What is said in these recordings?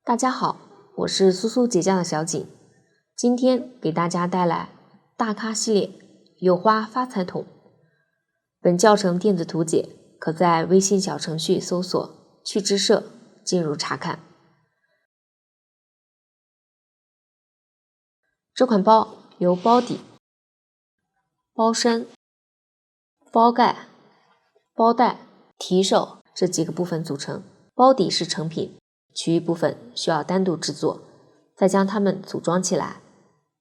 大家好，我是苏苏结痂的小景，今天给大家带来大咖系列有花发财桶。本教程电子图解可在微信小程序搜索趣之社进入查看。这款包由包底、包身、包盖、包带、提手这几个部分组成。包底是成品，其余部分需要单独制作，再将它们组装起来。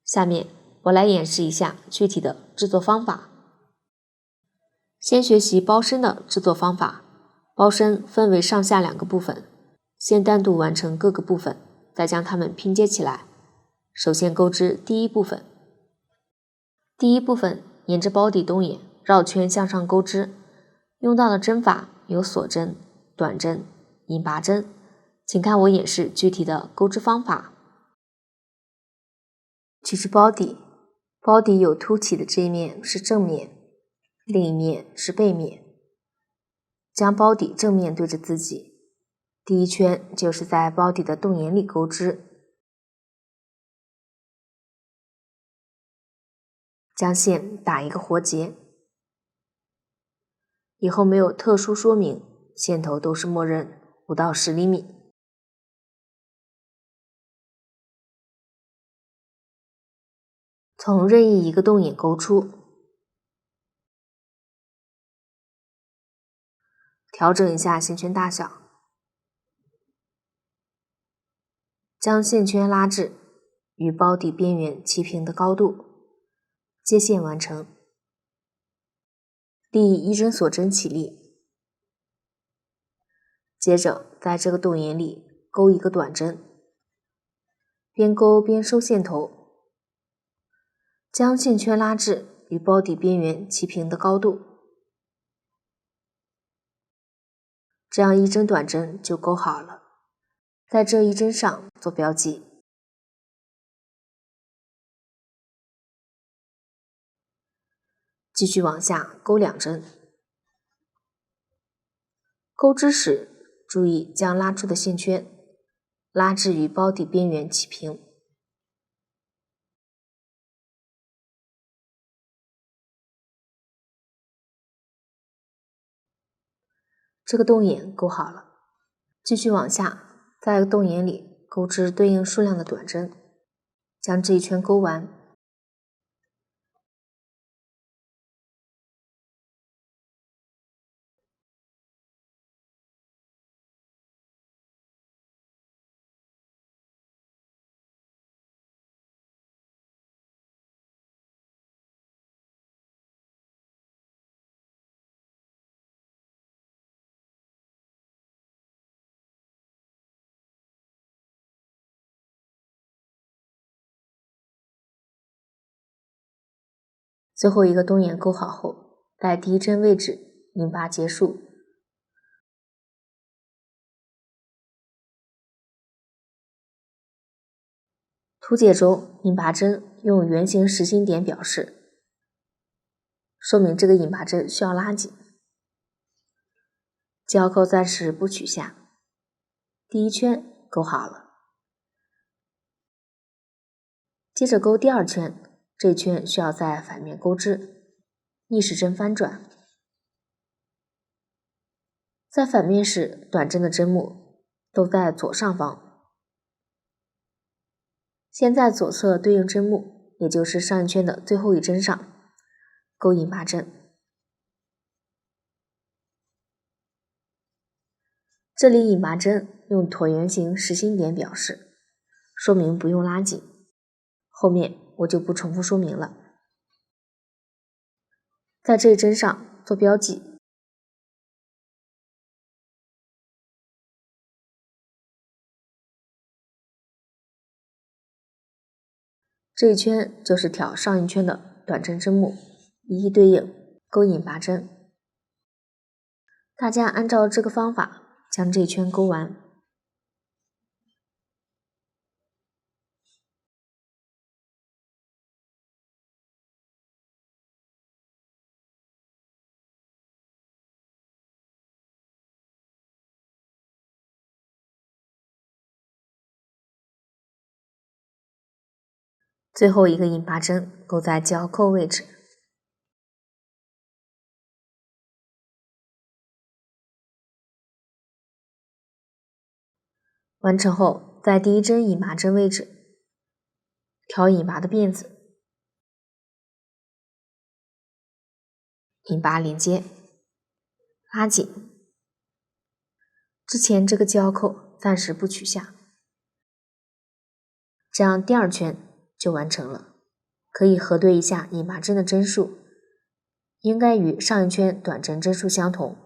下面我来演示一下具体的制作方法。先学习包身的制作方法。包身分为上下两个部分，先单独完成各个部分，再将它们拼接起来。首先钩织第一部分。第一部分沿着包底东沿绕圈向上钩织，用到的针法有锁针、短针、引拔针，请看我演示具体的钩织方法。取至包底，包底有凸起的这一面是正面，另一面是背面。将包底正面对着自己，第一圈就是在包底的洞眼里钩织，将线打一个活结。以后没有特殊说明，线头都是默认5到10厘米。从任意一个洞眼钩出，调整一下线圈大小，将线圈拉至与包底边缘齐平的高度，接线完成。立一针锁针起立，接着在这个洞眼里钩一个短针，边钩边收线头，将线圈拉至与包底边缘齐平的高度，这样一针短针就钩好了。在这一针上做标记。继续往下钩2针。钩织时注意将拉出的线圈拉至与包底边缘齐平。这个洞眼钩好了，继续往下，在洞眼里钩织对应数量的短针，将这一圈钩完。最后一个洞眼钩好后，在第一针位置引拔结束。图解中引拔针用圆形实心点表示，说明这个引拔针需要拉紧。交扣暂时不取下，第一圈钩好了。接着钩第2圈，这一圈需要在反面钩织，逆时针翻转。在反面时，短针的针目都在左上方。先在左侧对应针目，也就是上一圈的最后一针上钩引拔针。这里引拔针用椭圆形实心点表示，说明不用拉紧，后面我就不重复说明了。在这一针上做标记。这一圈就是挑上一圈的短针针目，一一对应钩引拔针。大家按照这个方法将这一圈钩完。最后一个引拔针勾在交扣位置。完成后，在第一针引拔针位置调引拔的辫子，引拔连接，拉紧。之前这个交扣暂时不取下，这样第二圈就完成了。可以核对一下引拔针的针数，应该与上一圈短针针数相同。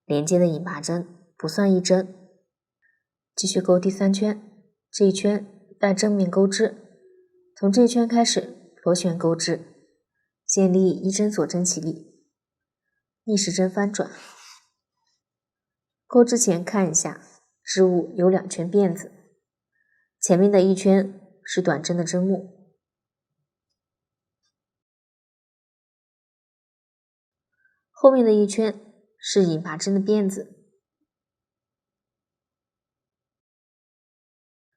连接的引拔针不算一针。继续勾第三圈，这一圈带正面钩织，从这一圈开始螺旋钩织，建立一针锁针起立，逆时针翻转。钩之前看一下，织物有2圈辫子，前面的一圈是短针的针目，后面的一圈是引拔针的辫子。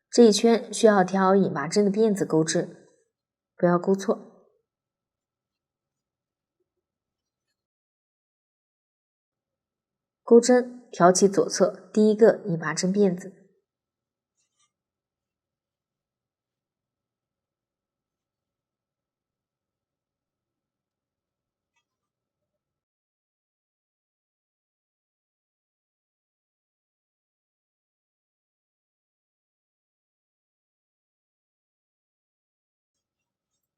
这一圈需要调引拔针的辫子钩织，不要勾错。钩针挑起左侧第一个引拔针辫子，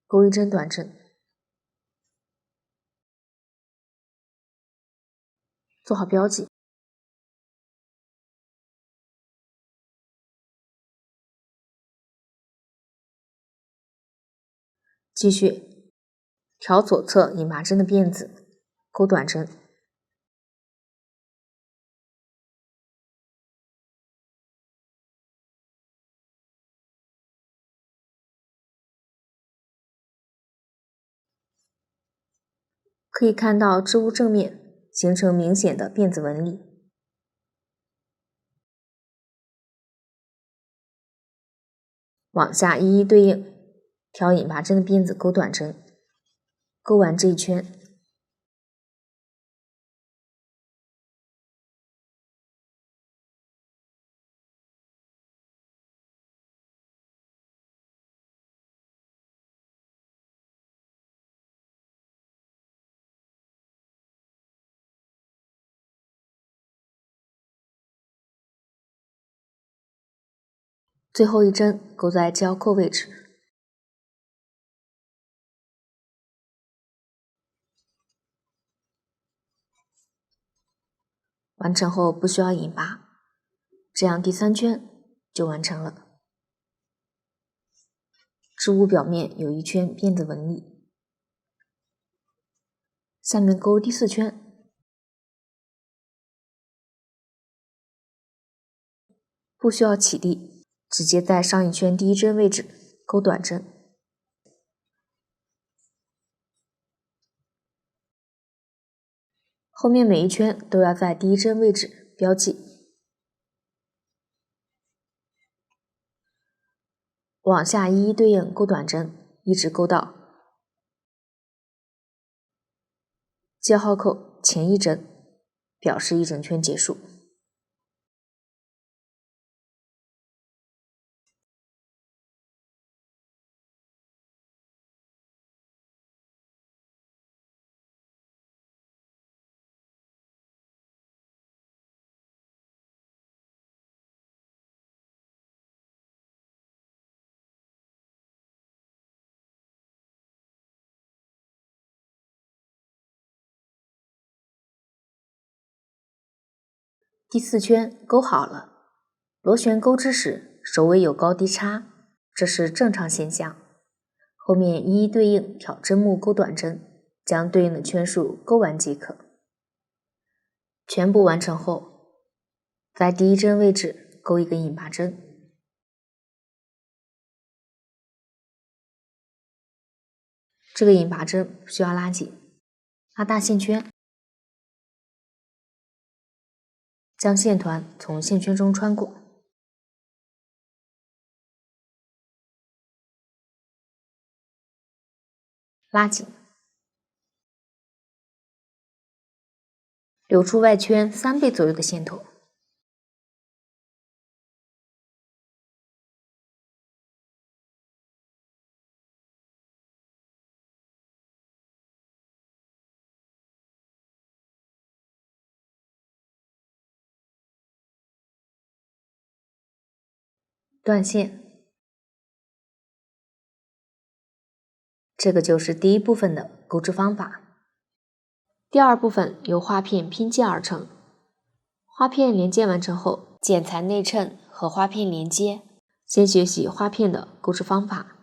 勾一针短针，做好标记。继续调左侧引拔针的辫子，勾短针。可以看到织物正面形成明显的辫子纹理。往下一一对应，调引拔针的辫子勾短针，勾完这一圈。最后一针勾在交扣位置。完成后不需要引拔，这样第3圈就完成了。织物表面有1圈辫子纹理。下面勾第4圈，不需要起立，直接在上一圈第一针位置勾短针。后面每一圈都要在第一针位置标记。往下一一对应勾短针，一直勾到记号扣前一针，表示一整圈结束。第4圈勾好了，螺旋钩织时首尾有高低差，这是正常现象。后面一一对应挑针目勾短针，将对应的圈数勾完即可。全部完成后，在第一针位置勾一个引拔针，这个引拔针需要拉紧，拉大线圈，将线团从线圈中穿过。拉紧，留出外圈3倍左右的线头。断线，这个就是第一部分的钩织方法。第二部分由花片拼接而成，花片连接完成后，剪裁内衬和花片连接。先学习花片的钩织方法。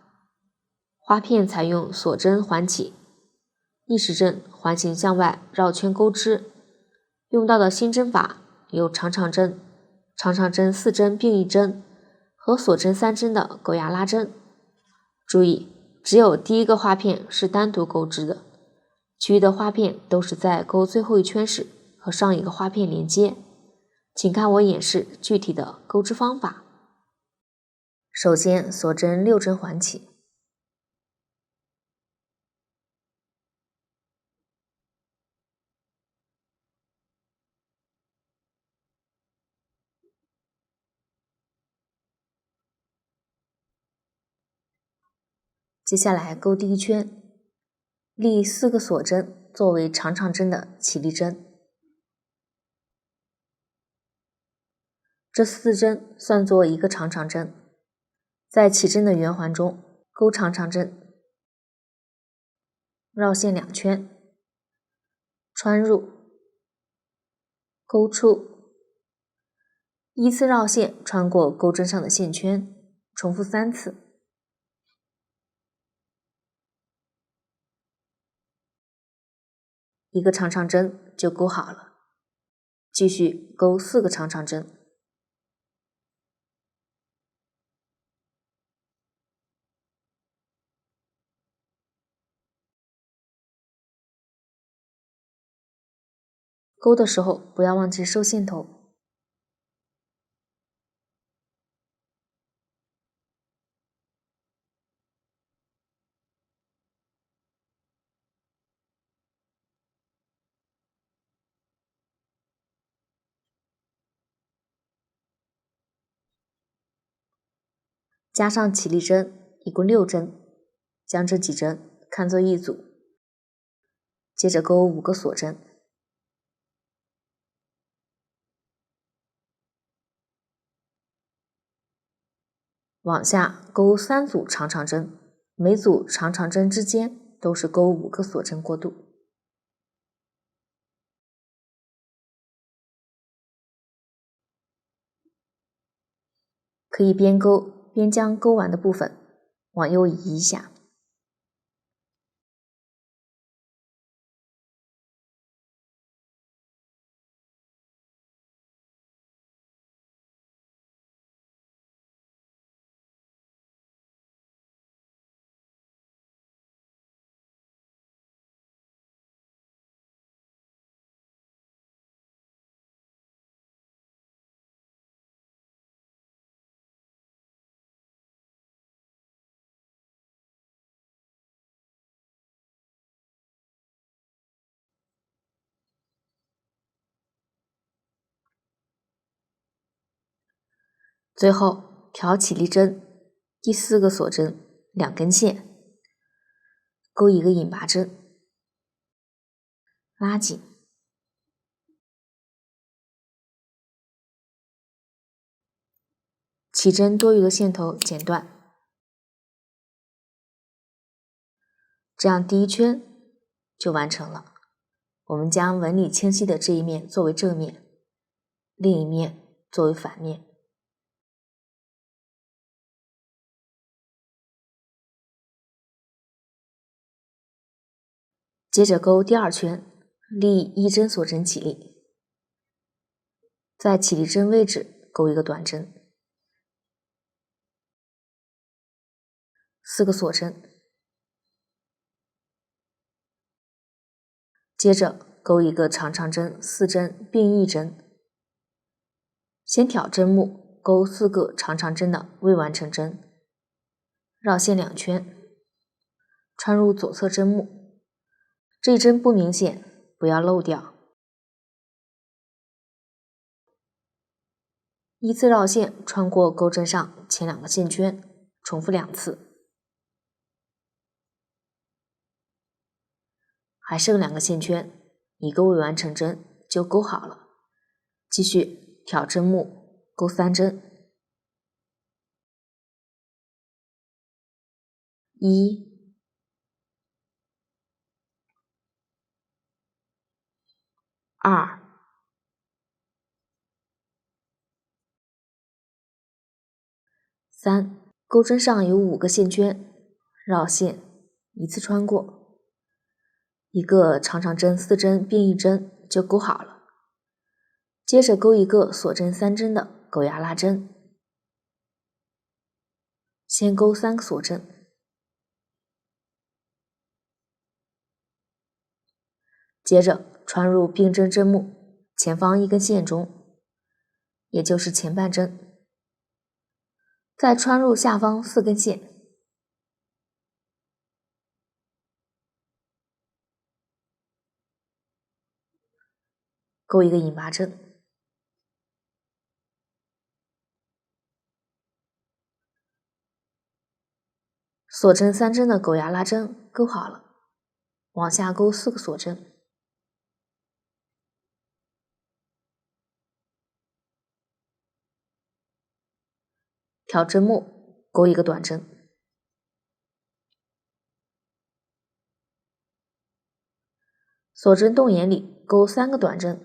花片采用锁针环起，逆时针环形向外绕圈钩织。用到的新针法有长长针、4针并1针和锁针3针的钩牙拉针。注意，只有第一个花片是单独钩织的，其余的花片都是在钩最后一圈时和上一个花片连接。请看我演示具体的钩织方法。首先，锁针6针环起，接下来钩第一圈，立4个锁针作为长长针的起立针，这4针算作一个长长针。在起针的圆环中钩长长针，绕线2圈，穿入，钩出，依次绕线穿过钩针上的线圈，重复3次。一个长长针就钩好了，继续钩4个长长针。钩的时候不要忘记收线头。加上起立针，一共6针，将这几针看作一组，接着钩5个锁针，往下钩3组长长针，每组长长针之间都是钩5个锁针过渡。可以边钩边将钩完的部分往右移一下。最后调起立针，第4个锁针2根线，钩一个引拔针，拉紧，起针多余的线头剪断。这样第一圈就完成了。我们将纹理清晰的这一面作为正面，另一面作为反面。接着钩第2圈，立1针锁针起立，在起立针位置钩一个短针，4个锁针，接着钩一个长长针4针并1针，先挑针目钩4个长长针的未完成针，绕线2圈，穿入左侧针目，这一针不明显，不要漏掉。依次绕线穿过钩针上前2个线圈，重复2次。还剩2个线圈，一个未完成针就钩好了。继续挑针目，钩3针。1、2、3，钩针上有5个线圈，绕线一次穿过，一个长长针4针并1针就钩好了。接着钩一个锁针3针的钩牙拉针，先钩3个锁针，接着穿入并针针目前方1根线中，也就是前半针，再穿入下方4根线，钩一个引拔针，锁针3针的钩牙拉针钩好了，往下钩4个锁针，挑针目钩一个短针，锁针洞眼里钩3个短针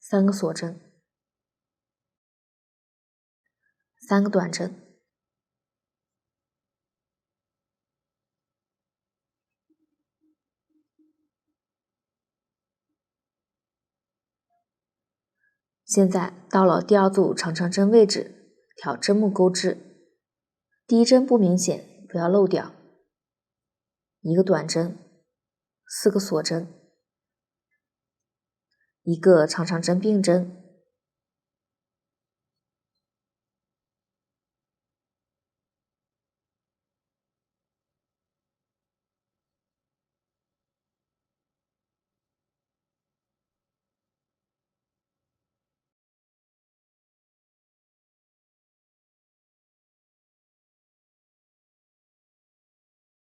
，3个锁针，3个短针，现在到了第2组长长针位置，挑针目钩织，第1针不明显，不要漏掉，一个短针，4个锁针，一个长长针并针，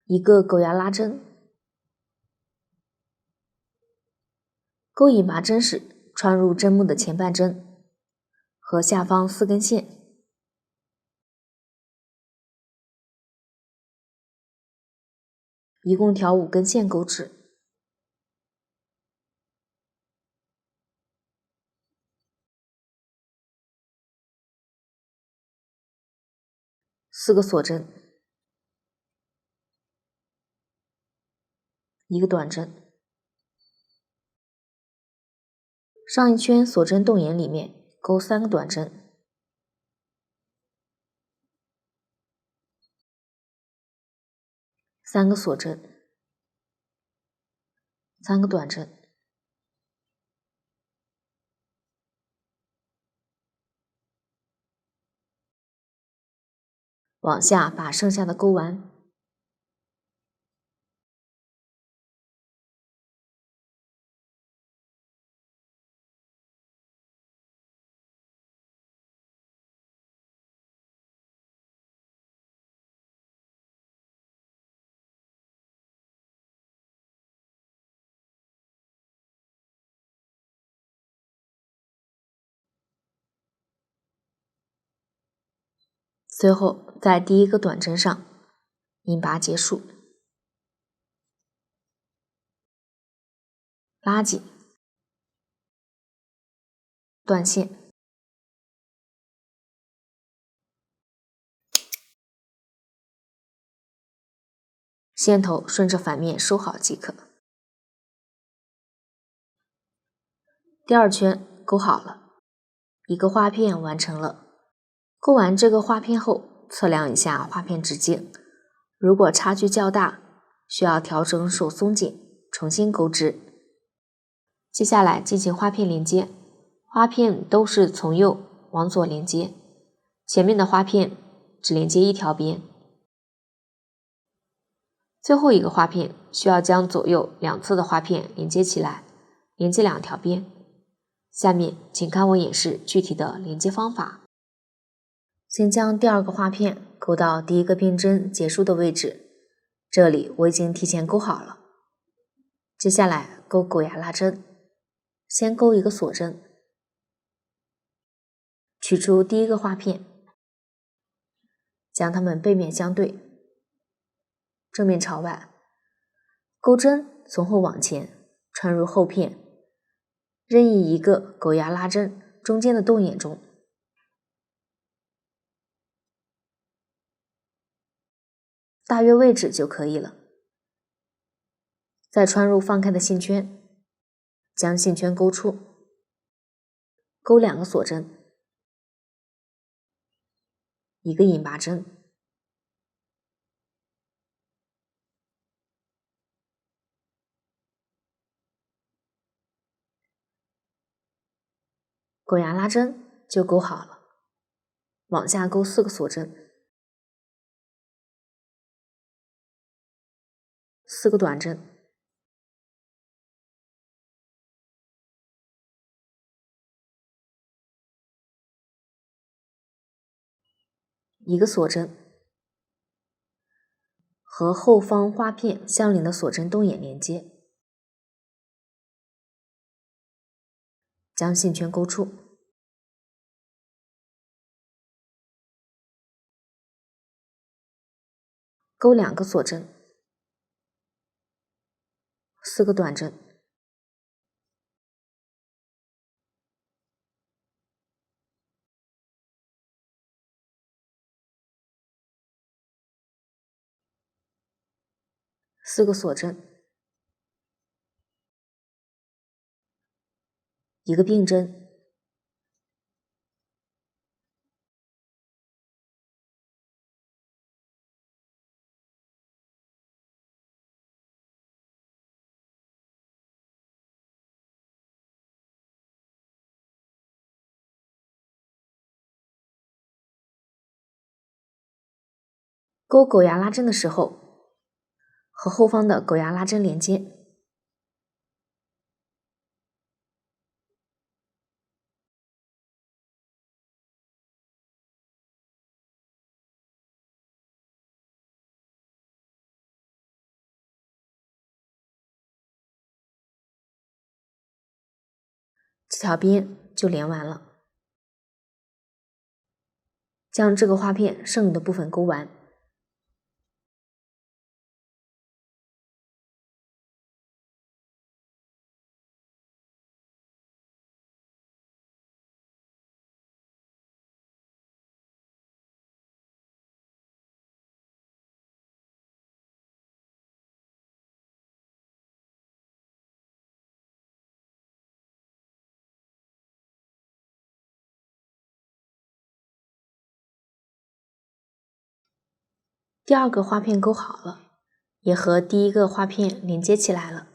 一个钩牙拉针，钩引拔针时穿入针目的前半针和下方4根线，一共挑5根线钩织，4个锁针，一个短针，上一圈锁针洞眼里面钩3个短针，3个锁针，3个短针，往下把剩下的钩完。最后在第1个短针上引拔结束，拉紧，断线，线头顺着反面收好即可。第2圈钩好了，一个画片完成了。钩完这个画片后，测量一下画片直径，如果差距较大，需要调整手松紧，重新钩织。接下来进行画片连接，画片都是从右往左连接，前面的花片只连接一条边。最后一个花片需要将左右两侧的花片连接起来，连接两条边。下面请看我演示具体的连接方法。先将第二个花片勾到第一个并针结束的位置，这里我已经提前勾好了。接下来勾狗牙拉针，先勾一个锁针，取出第一个花片，将它们背面相对，正面朝外，钩针从后往前穿入后片，任意一个狗牙拉针中间的洞眼中，大约位置就可以了。再穿入放开的线圈，将线圈勾出，勾两个锁针，一个引拔针，狗牙拉针就勾好了。往下勾4个锁针，4个短针，一个锁针，和后方花片相邻的锁针洞眼连接，将线圈勾出，勾两个锁针，4个短针，4个锁针，一个并针，勾狗牙拉针的时候，和后方的狗牙拉针连接。这条边就连完了。将这个花片剩余的部分勾完。第二个花片勾好了，也和第一个花片连接起来了。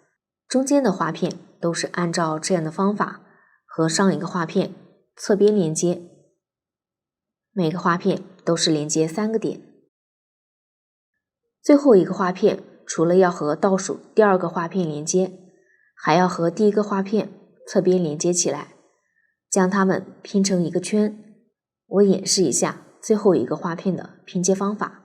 中间的花片都是按照这样的方法和上一个花片侧边连接，每个花片都是连接3个点。最后一个花片除了要和倒数第二个花片连接，还要和第一个花片侧边连接起来，将它们拼成一个圈。我演示一下最后一个花片的拼接方法。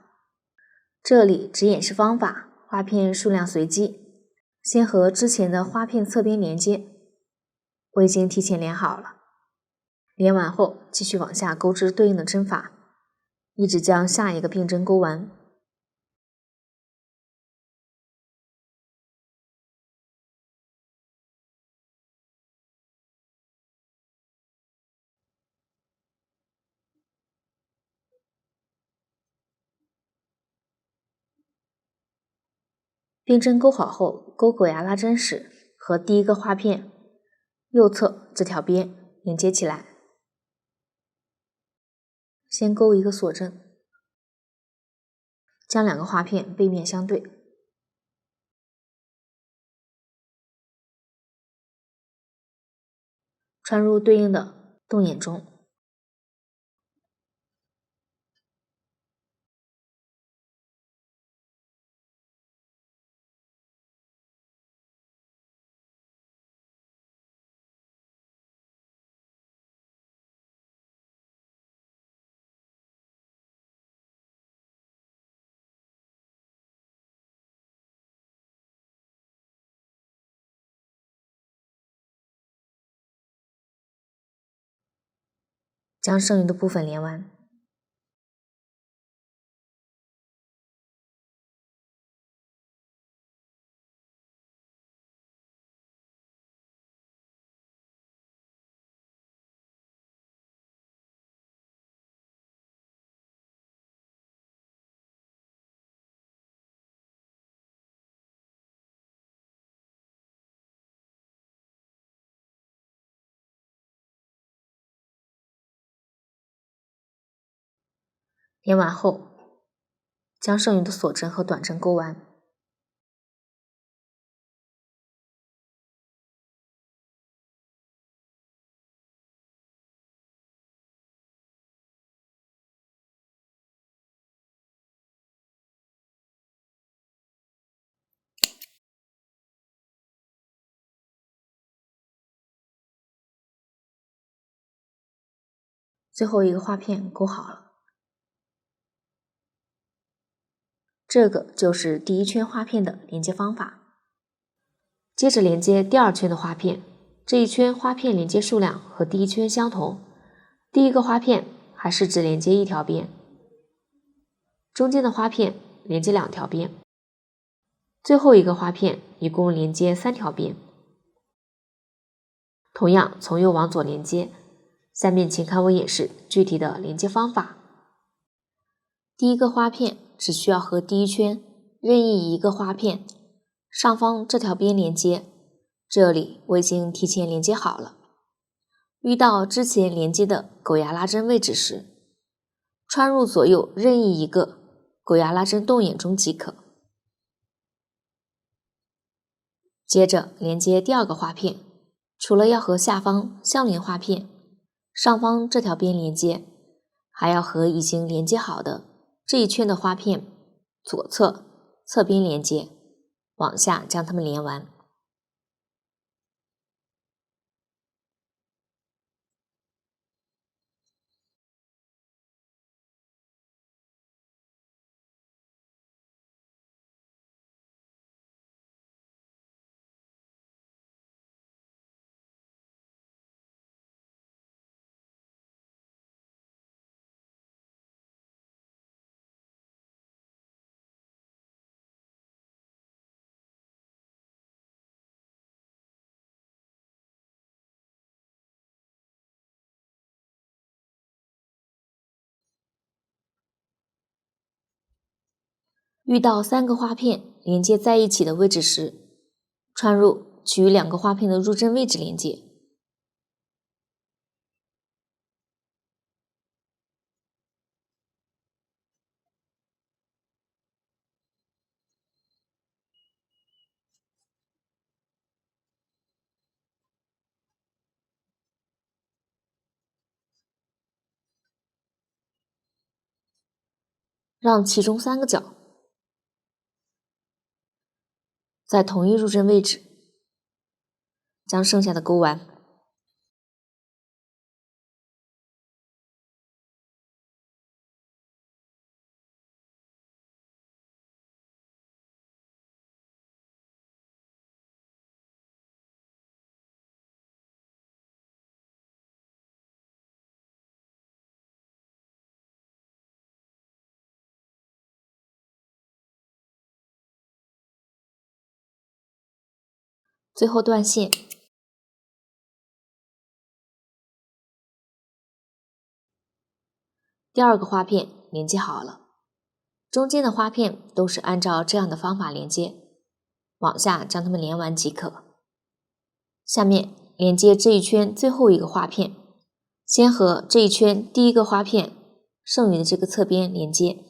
这里只演示方法，花片数量随机。先和之前的花片侧边连接，我已经提前连好了。连完后继续往下钩织对应的针法，一直将下一个并针勾完。并针勾好后，勾狗牙拉针时和第一个花片右侧这条边连接起来，先勾一个锁针，将两个花片背面相对，穿入对应的洞眼中，将剩余的部分连完。连完后，将剩余的锁针和短针钩完。最后一个花片钩好了。这个就是第一圈花片的连接方法。接着连接第二圈的花片，这一圈花片连接数量和第一圈相同，第一个花片还是只连接一条边，中间的花片连接两条边，最后一个花片一共连接3条边。同样从右往左连接，下面请看我演示具体的连接方法。第一个花片只需要和第一圈任意一个花片上方这条边连接，这里我已经提前连接好了。遇到之前连接的狗牙拉针位置时，穿入左右任意一个狗牙拉针洞眼中即可。接着连接第二个花片，除了要和下方相连花片上方这条边连接，还要和已经连接好的这一圈的花片左侧侧边连接，往下将它们连完。遇到3个花片连接在一起的位置时，穿入取于2个花片的入针位置连接。让其中3个角在同一入针位置，将剩下的钩完。最后断线。第2个花片连接好了，中间的花片都是按照这样的方法连接，往下将它们连完即可。下面连接这一圈最后一个花片，先和这一圈第一个花片剩余的这个侧边连接。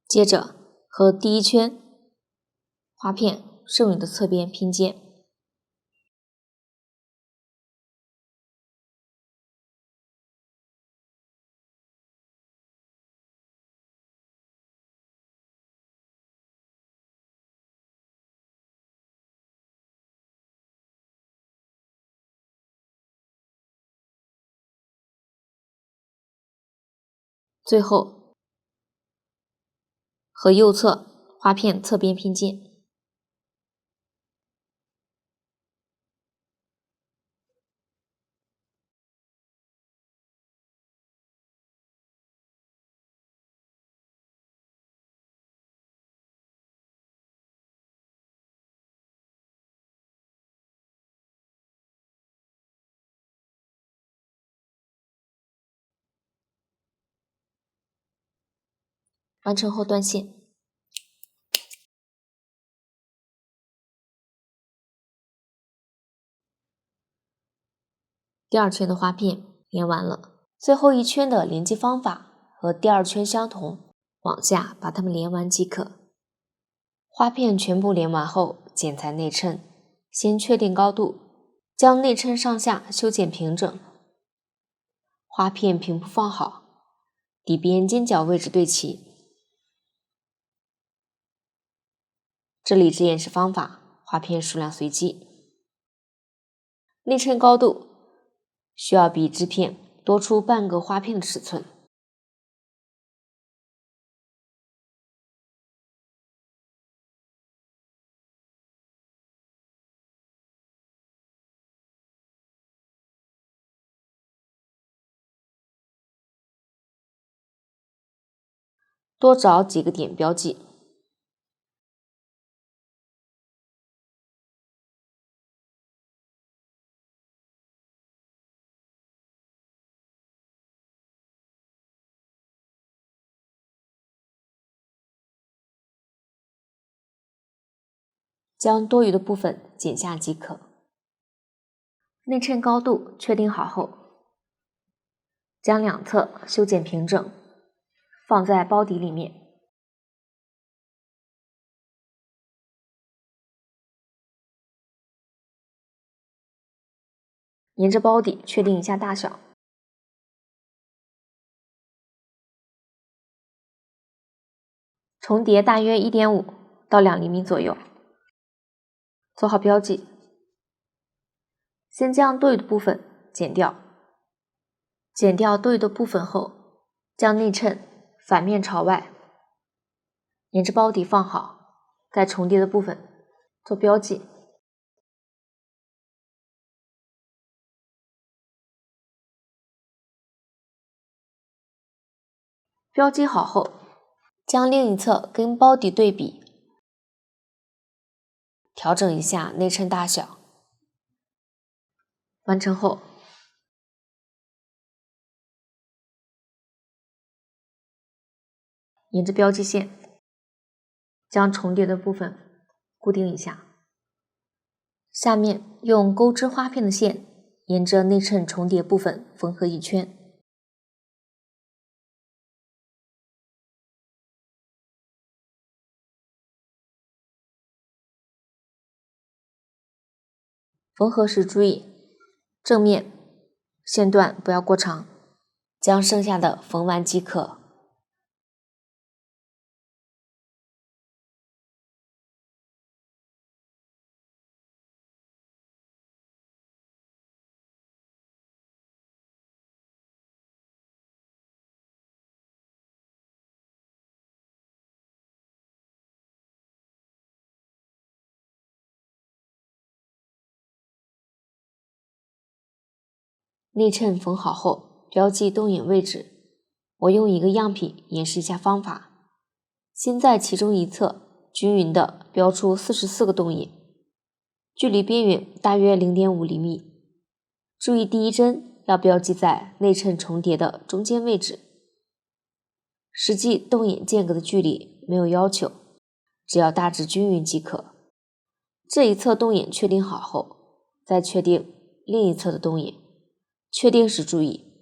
接着和第一圈花片剩余的侧边拼接。最后和右侧花片侧边拼接。完成后断线。第二圈的花片连完了，最后一圈的连接方法和第二圈相同，往下把它们连完即可。花片全部连完后，剪裁内衬，先确定高度，将内衬上下修剪平整，花片平铺放好，底边尖角位置对齐。这里只演示方法，花片数量随机。内衬高度需要比织片多出半个花片的尺寸。多找几个点标记。将多余的部分剪下即可。内衬高度确定好后，将两侧修剪平整，放在包底里面。沿着包底确定一下大小，重叠大约 1.5 到2厘米左右，做好标记。先将多余的部分剪掉，剪掉多余的部分后，将内衬反面朝外，沿着包底放好，该重叠的部分做标记。标记好后，将另一侧跟包底对比，调整一下内衬大小。完成后，沿着标记线将重叠的部分固定一下。下面用钩织花片的线沿着内衬重叠部分缝合一圈。缝合时注意，正面线段不要过长，将剩下的缝完即可。内衬缝好后，标记洞眼位置。我用一个样品演示一下方法。先在其中一侧均匀地标出44个洞眼，距离边缘大约 0.5 厘米。注意第一针要标记在内衬重叠的中间位置。实际洞眼间隔的距离没有要求，只要大致均匀即可。这一侧洞眼确定好后，再确定另一侧的洞眼。确定时注意，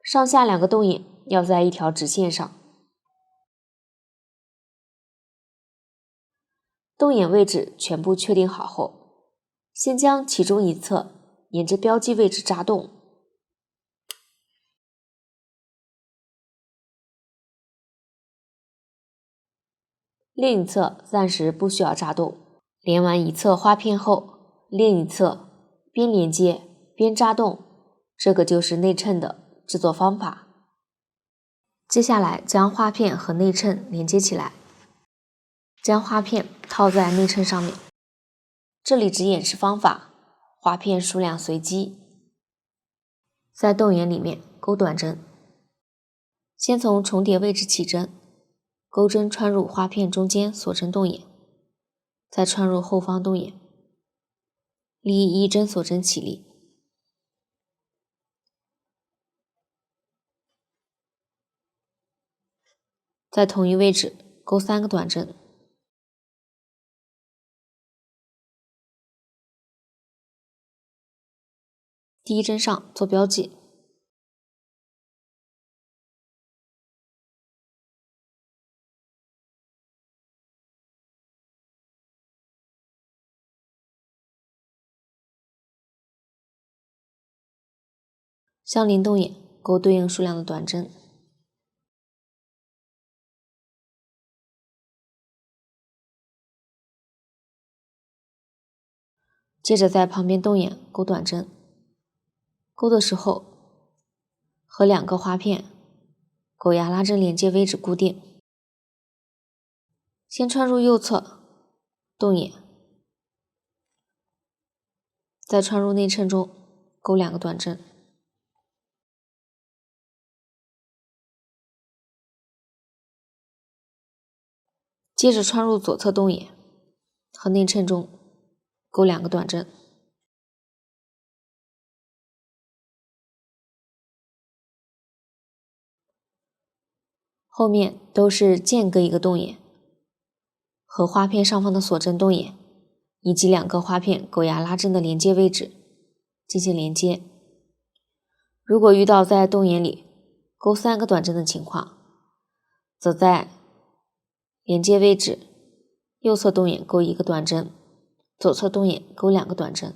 上下两个洞眼要在一条直线上。动眼位置全部确定好后，先将其中一侧沿着标记位置扎洞，另一侧暂时不需要扎洞。连完一侧花片后，另一侧边连接边扎洞，这个就是内衬的制作方法。接下来将花片和内衬连接起来，将花片套在内衬上面。这里只演示方法，花片数量随机。在洞眼里面钩短针，先从重叠位置起针，钩针穿入花片中间锁成洞眼，再穿入后方洞眼，立一针锁针起立。在同一位置钩3个短针，第一针上做标记，相邻洞眼钩对应数量的短针，接着在旁边洞眼钩短针，钩的时候和2个花片狗牙拉针连接位置固定，先穿入右侧洞眼，再穿入内衬中钩2个短针，接着穿入左侧洞眼和内衬中钩2个短针，后面都是间隔一个洞眼和花片上方的锁针洞眼以及2个花片狗牙拉针的连接位置进行连接。如果遇到在洞眼里钩3个短针的情况，则在连接位置右侧洞眼钩1个短针，左侧洞眼钩2个短针，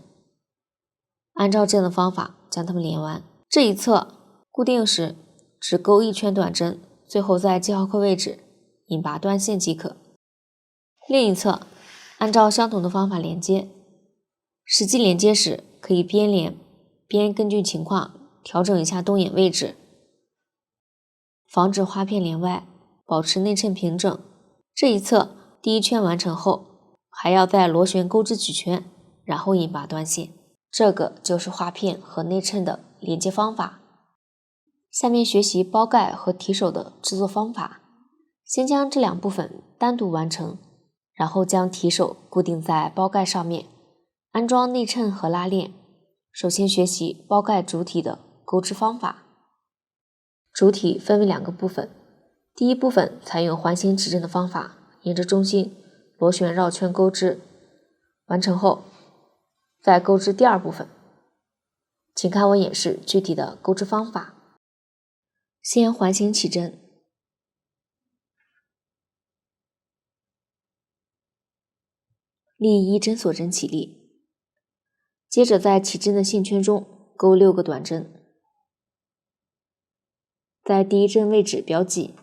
按照这样的方法将它们连完。这一侧固定时只钩1圈短针，最后在记号扣位置引拔断线即可。另一侧按照相同的方法连接，实际连接时可以边连边根据情况调整一下洞眼位置，防止花片连歪，保持内衬平整。这一侧第一圈完成后，还要再螺旋钩织曲圈，然后引拔断线。这个就是花片和内衬的连接方法。下面学习包盖和提手的制作方法。先将这2部分单独完成，然后将提手固定在包盖上面，安装内衬和拉链。首先学习包盖主体的钩织方法。主体分为2个部分，第一部分采用环形起针的方法，沿着中心螺旋绕圈钩织，完成后再钩织第2部分。请看我演示具体的钩织方法。先环形起针，立一针锁针起立，接着在起针的线圈中钩6个短针，在第一针位置标记，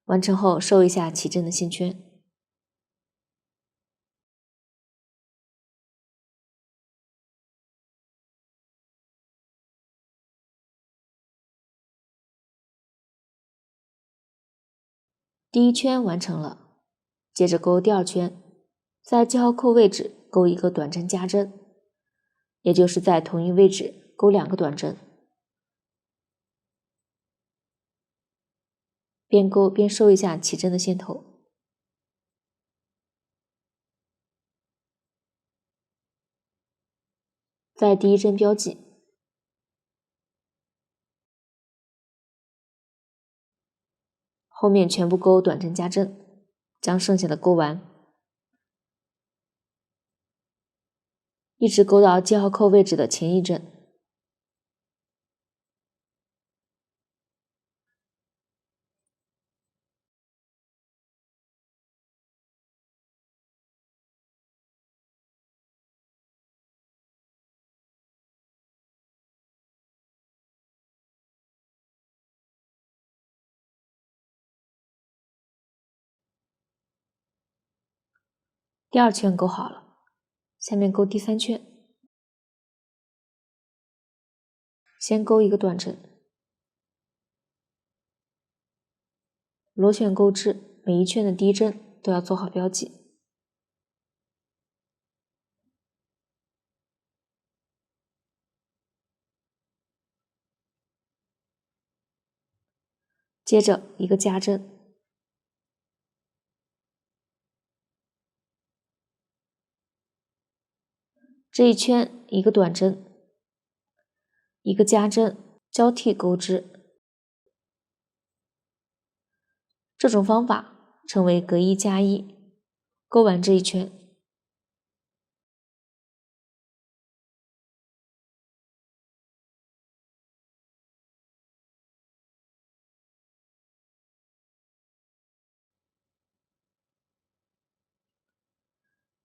完成后收一下起针的线圈。第一圈完成了，接着钩第2圈，在记号扣位置钩1个短针加针，也就是在同一位置钩2个短针，边钩边收一下起针的线头。在第一针标记，后面全部勾短针加针，将剩下的勾完，一直勾到记号扣位置的前一针。第二圈勾好了，下面勾第3圈，先勾一个短针，螺旋钩织，每一圈的第一针都要做好标记。接着一个加针，这一圈一个短针，一个加针，交替钩织。这种方法称为隔一加一。勾完这一圈，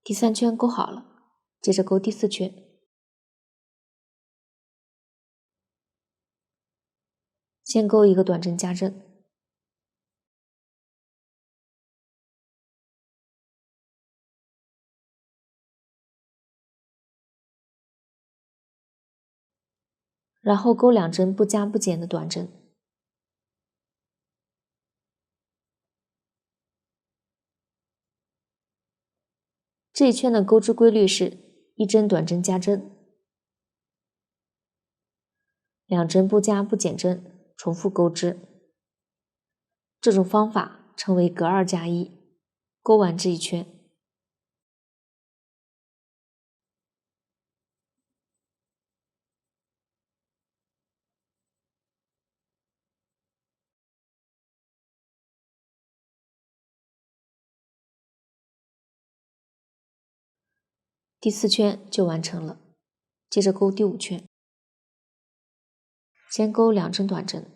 第3圈勾好了，接着勾第4圈，先勾一个短针加针，然后勾2针不加不减的短针。这一圈的钩织规律是1针短针加针，2针不加不减针，重复钩织。这种方法称为隔2加1。勾完这一圈，第4圈就完成了。接着勾第5圈，先勾2针短针，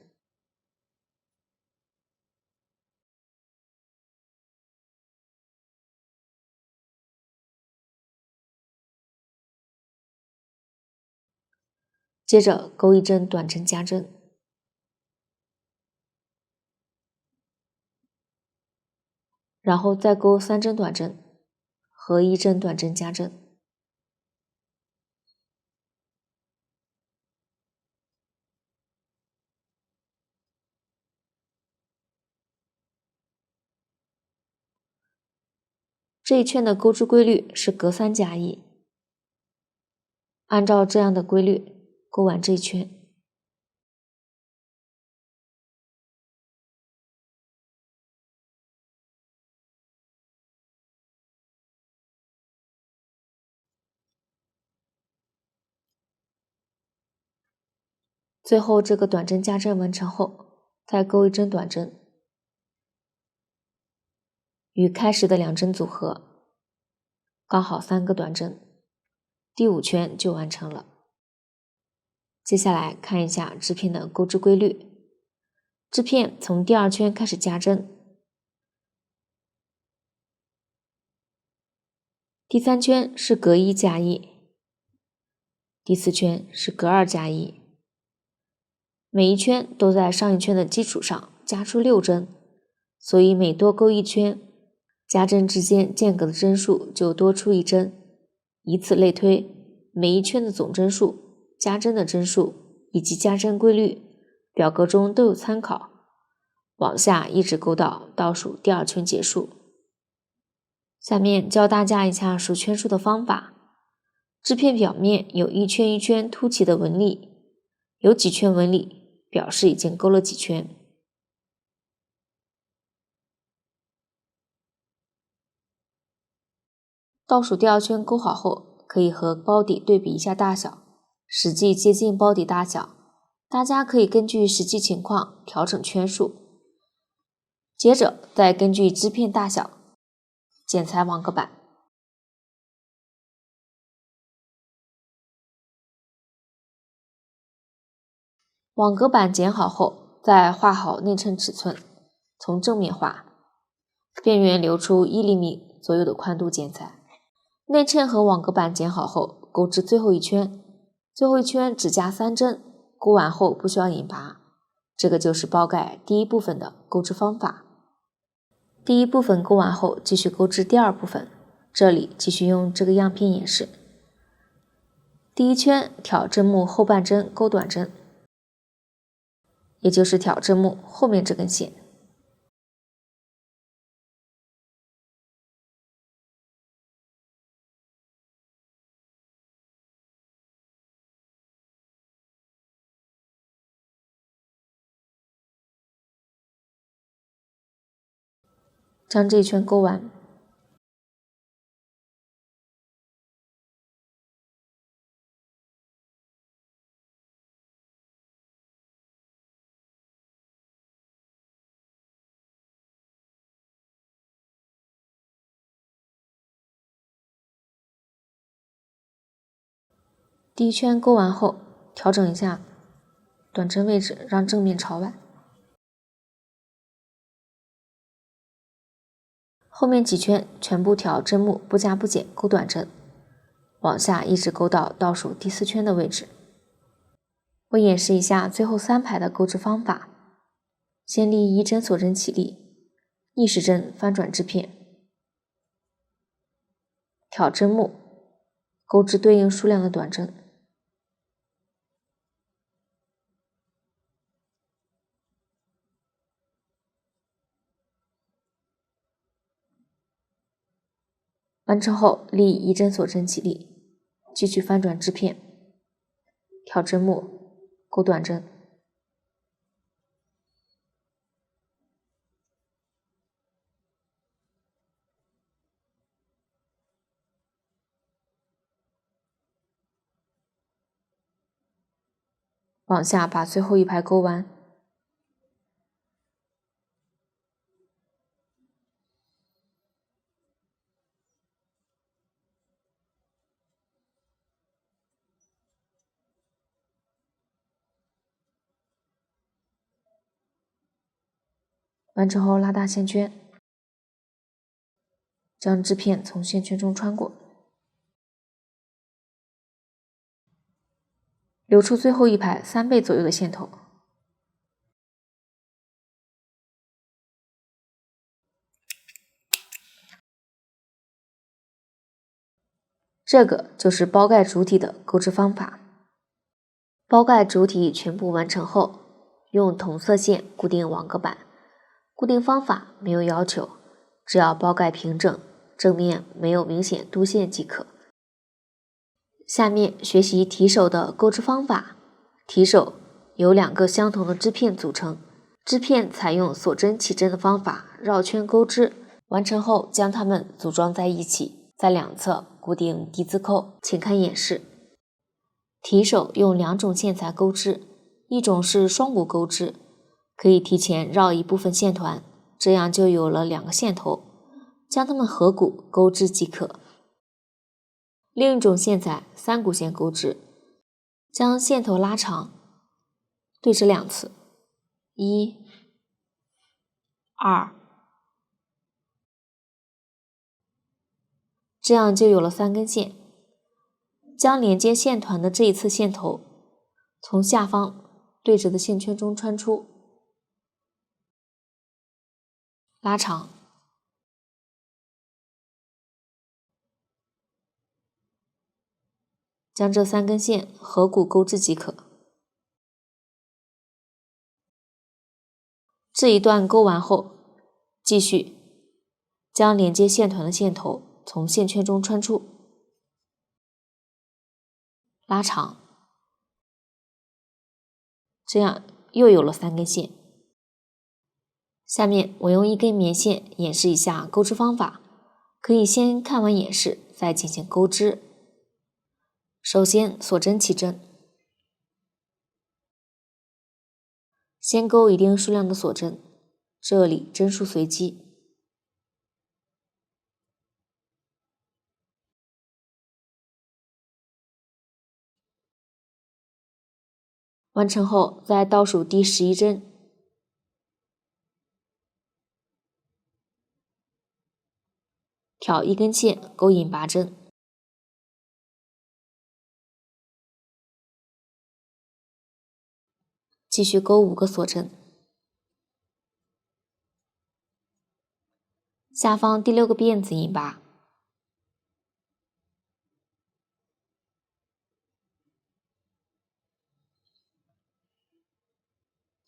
接着勾1针短针加针，然后再勾3针短针和1针短针加针。这一圈的钩织规律是隔3加1。按照这样的规律勾完这一圈，最后这个短针加针完成后，再勾1针短针，与开始的2针组合，刚好3个短针，第5圈就完成了。接下来看一下织片的钩织规律。织片从第2圈开始加针，第3圈是隔1加1，第4圈是隔2加1。每一圈都在上一圈的基础上加出6针，所以每多勾1圈，加针之间间隔的针数就多出1针。以此类推，每一圈的总针数、加针的针数以及加针规律，表格中都有参考。往下一直勾到倒数第2圈结束。下面教大家一下数圈数的方法。织片表面有一圈一圈凸起的纹理，有几圈纹理表示已经勾了几圈。倒数第2圈勾好后，可以和包底对比一下大小，实际接近包底大小，大家可以根据实际情况调整圈数。接着再根据织片大小剪裁网格板。网格板剪好后，再画好内衬尺寸，从正面画，边缘留出1厘米左右的宽度剪裁。内衬和网格板剪好后，钩织最后一圈，最后一圈只加3针，钩完后不需要引拔。这个就是包盖第一部分的钩织方法。第一部分钩完后，继续钩织第二部分，这里继续用这个样片演示。第一圈挑针目后半针钩短针，也就是挑针目后面这根线。将这一圈钩完，第一圈钩完后，调整一下短针位置，让正面朝外。后面几圈全部挑针目不加不减钩短针，往下一直钩到倒数第4圈的位置。我演示一下最后3排的钩织方法。先立1针锁针起立，逆时针翻转织片，挑针目，钩织对应数量的短针。完成后，立1针锁针起立，继续翻转织片，挑针目，钩短针。往下把最后一排钩完。完成后拉大线圈，将织片从线圈中穿过，留出最后一排3倍左右的线头。这个就是包盖主体的钩织方法。包盖主体全部完成后，用同色线固定网格板。固定方法没有要求，只要包盖平整，正面没有明显凸线即可。下面学习提手的钩织方法。提手由2个相同的织片组成，织片采用锁针起针的方法绕圈钩织，完成后将它们组装在一起，在两侧固定底字扣。请看演示。提手用2种线材钩织，一种是双股钩织，可以提前绕一部分线团，这样就有了2个线头，将它们合股钩织即可。另一种线材3股线钩织，将线头拉长，对织2次，1、2，这样就有了3根线。将连接线团的这一次线头从下方对折的线圈中穿出，拉长，将这3根线合股钩织即可。这一段钩完后，继续将连接线团的线头从线圈中穿出，拉长，这样又有了3根线。下面我用1根棉线演示一下钩织方法，可以先看完演示再进行钩织。首先锁针起针，先钩一定数量的锁针，这里帧数随机。完成后，在倒数第11帧，挑一根线勾引拔针，继续勾5个锁针。下方第6个辫子引拔，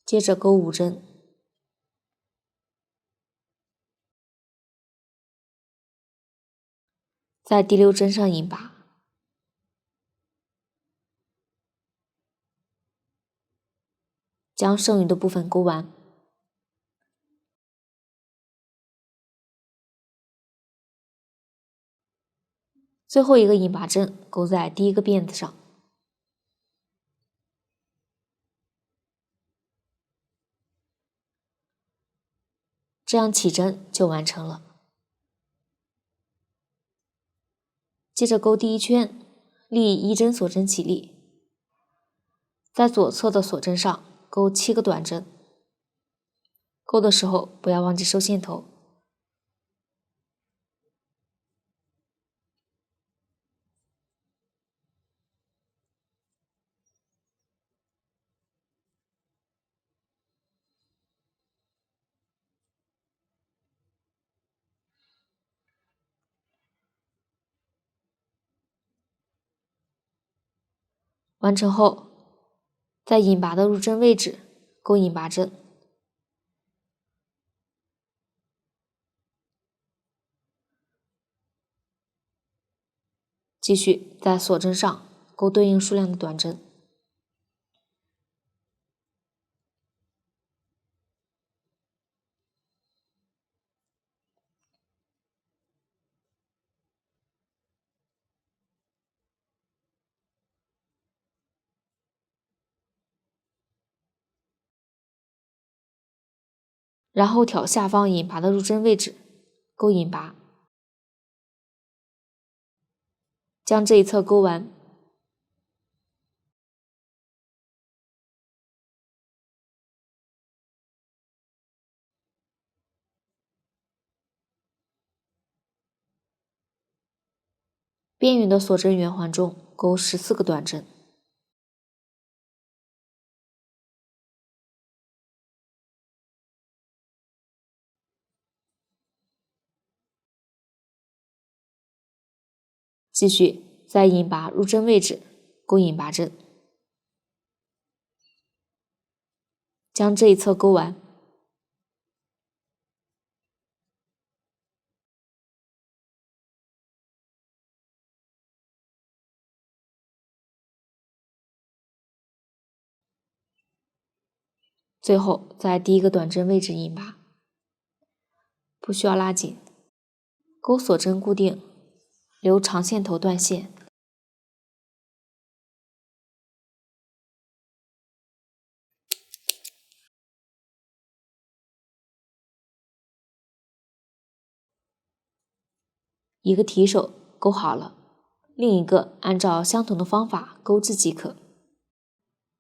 接着勾5针，在第6针上引拔，将剩余的部分勾完。最后一个引拔针勾在第1个辫子上，这样起针就完成了。接着勾第1圈，立1针锁针起立，在左侧的锁针上勾7个短针，勾的时候不要忘记收线头。完成后，在引拔的入针位置勾引拔针，继续在锁针上勾对应数量的短针。然后挑下方引拔的入针位置勾引拔，将这一侧勾完。边缘的锁针圆环中勾14个短针，继续在引拔入针位置勾引拔针，将这一侧勾完。最后在第1个短针位置引拔，不需要拉紧，勾锁针固定，留长线头断线。一个提手勾好了，另一个按照相同的方法勾制即可。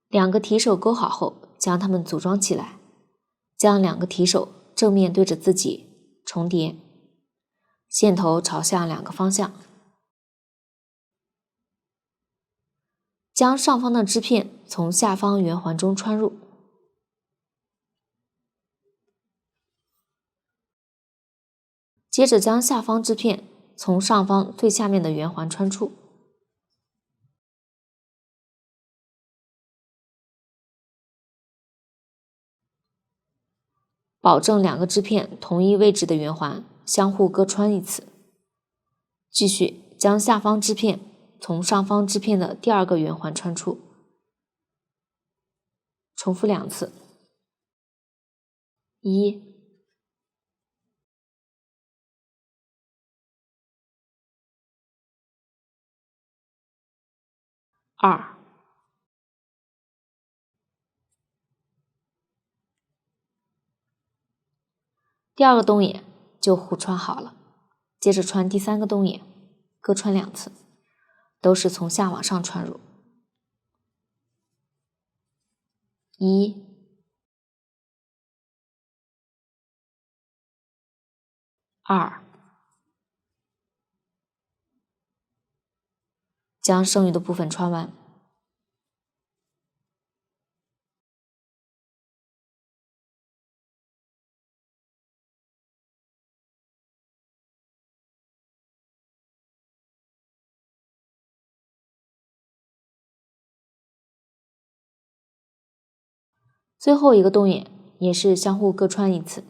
2个提手勾好后，将它们组装起来，将2个提手正面对着自己重叠，线头朝向2个方向。将上方的织片从下方圆环中穿入，接着将下方织片从上方最下面的圆环穿出，保证2个织片同一位置的圆环相互各穿一次。继续将下方织片从上方织片的第2个圆环穿出，重复2次。1、2、第二个洞眼就互穿好了。接着穿第三个洞眼，各穿2次，都是从下往上穿入。1、2，将剩余的部分穿完。最后一个洞眼也是相互各穿1次。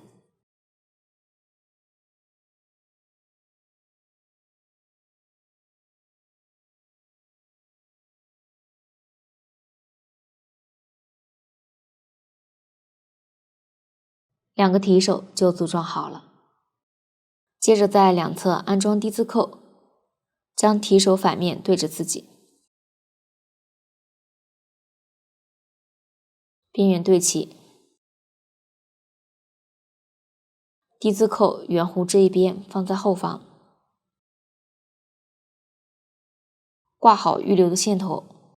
2个提手就组装好了。接着在两侧安装低字扣，将提手反面对着自己，边缘对齐，低字扣圆弧这一边放在后方，挂好预留的线头，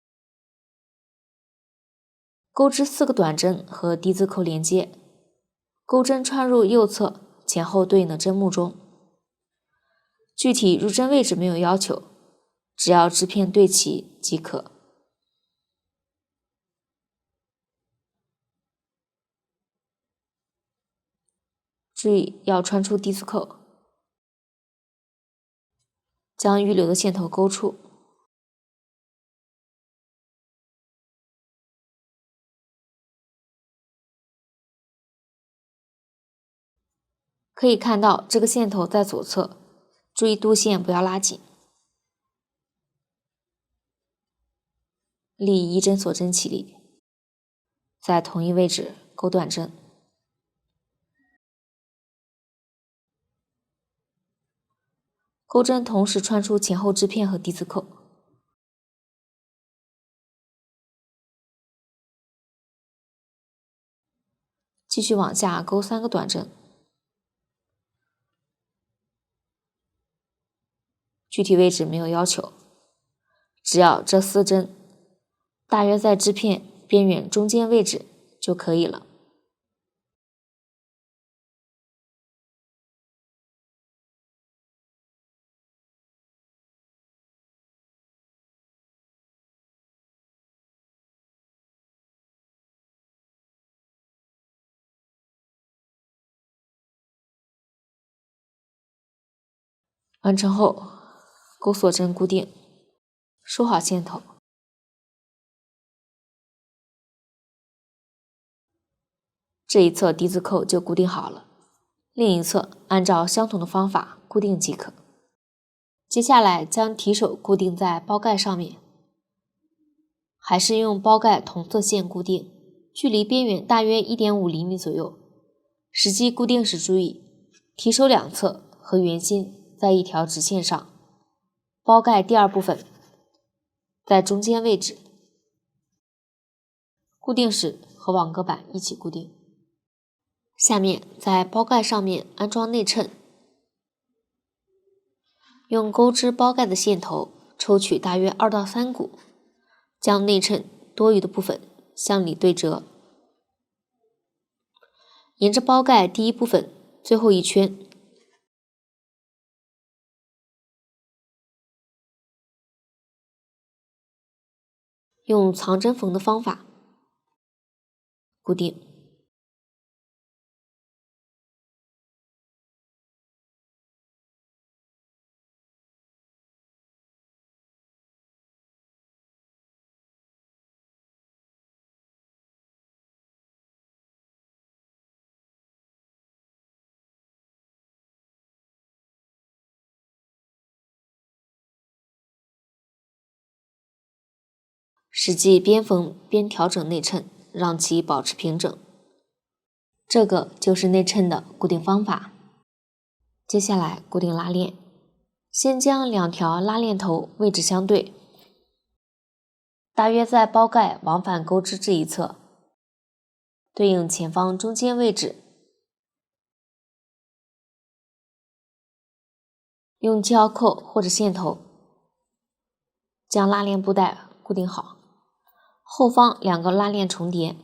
钩织4个短针和低字扣连接，钩针穿入右侧前后对应的针目中。具体入针位置没有要求，只要织片对齐即可。注意要穿出低字扣，将预留的线头勾出。可以看到这个线头在左侧，注意度线不要拉紧。立一针锁针起立，在同一位置钩短针。钩针同时穿出前后织片和低字扣。继续往下钩3个短针。具体位置没有要求，只要这4针大约在织片边缘中间位置就可以了。完成后，钩锁针固定，收好线头。这一侧低字扣就固定好了，另一侧按照相同的方法固定即可。接下来将提手固定在包盖上面，还是用包盖同色线固定，距离边缘大约 1.5 厘米左右。实际固定时注意，提手两侧和圆心在一条直线上，包盖第2部分在中间位置。固定时和网格板一起固定。下面在包盖上面安装内衬，用钩织包盖的线头抽取大约2到3股，将内衬多余的部分向里对折，沿着包盖第1部分最后一圈，用藏针缝的方法固定。实际边缝边调整内衬，让其保持平整。这个就是内衬的固定方法。接下来固定拉链，先将2条拉链头位置相对，大约在包盖往返钩织这一侧，对应前方中间位置。用记号扣或者线头将拉链布带固定好，后方2个拉链重叠，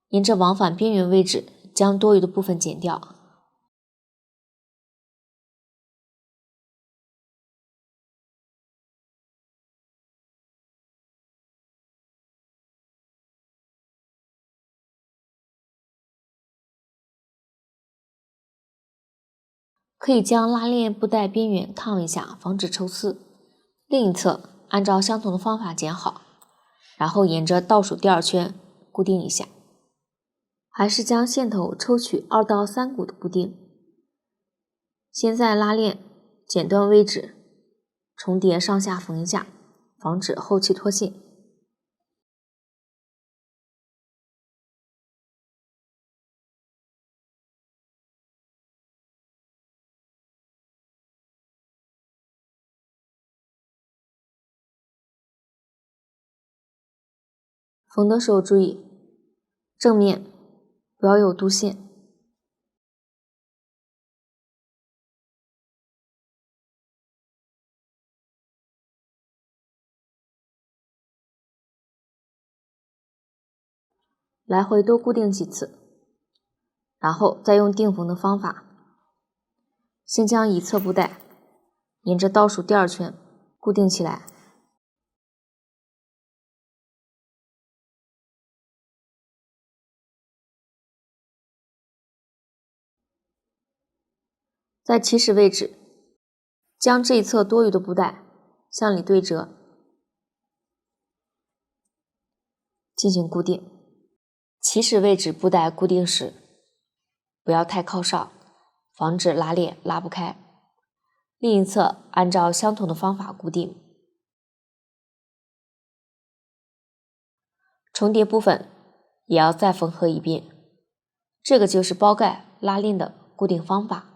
沿着往返边缘位置将多余的部分剪掉。可以将拉链布带边缘烫一下，防止抽丝。另一侧按照相同的方法剪好，然后沿着倒数第2圈固定一下。还是将线头抽取2到3股的固定。先在拉链剪断位置重叠上下缝一下，防止后期脱线。缝的时候注意正面不要有凸线。来回多固定几次，然后再用定缝的方法，先将一侧布带沿着倒数第2圈固定起来，在起始位置将这一侧多余的布带向里对折，进行固定。起始位置布带固定时不要太靠上，防止拉链拉不开。另一侧按照相同的方法固定。重叠部分也要再缝合一遍。这个就是包盖拉链的固定方法。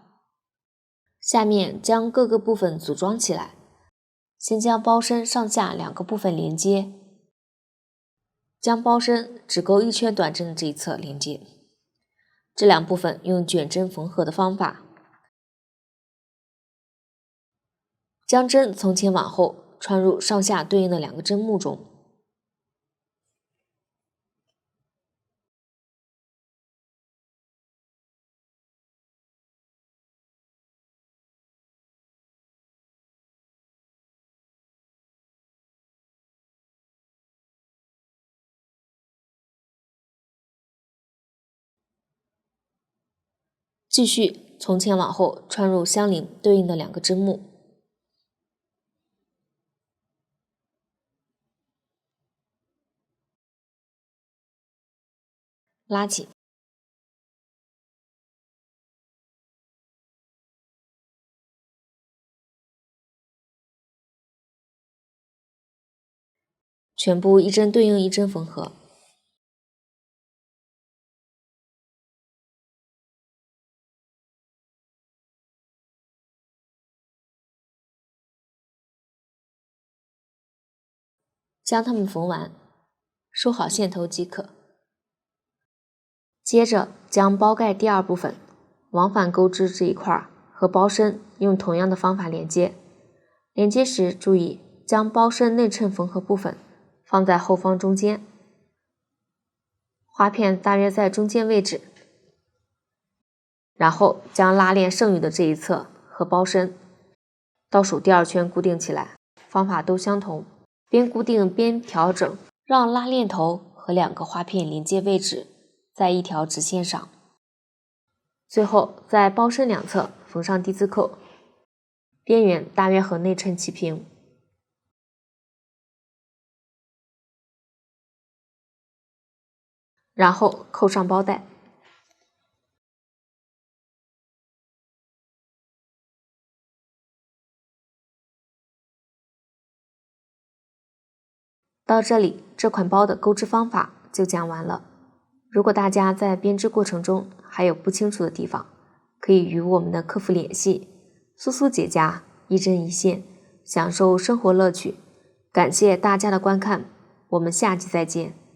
下面将各个部分组装起来，先将包身上下2个部分连接，将包身只勾1圈短针的这一侧连接，这2部分用卷针缝合的方法，将针从前往后穿入上下对应的2个针目中，继续从前往后穿入相邻对应的2个针目，拉紧，全部一针对应一针缝合。将它们缝完，收好线头即可。接着将包盖第2部分往返钩织这一块和包身用同样的方法连接。连接时注意将包身内衬缝合部分放在后方中间，花片大约在中间位置，然后将拉链剩余的这一侧和包身倒数第2圈固定起来，方法都相同，边固定边调整，让拉链头和2个花片连接位置在一条直线上。最后在包身2侧缝上低字扣，边缘大约和内衬齐平。然后扣上包带。到这里，这款包的钩织方法就讲完了。如果大家在编织过程中还有不清楚的地方，可以与我们的客服联系。苏苏姐家，一针一线，享受生活乐趣。感谢大家的观看，我们下期再见。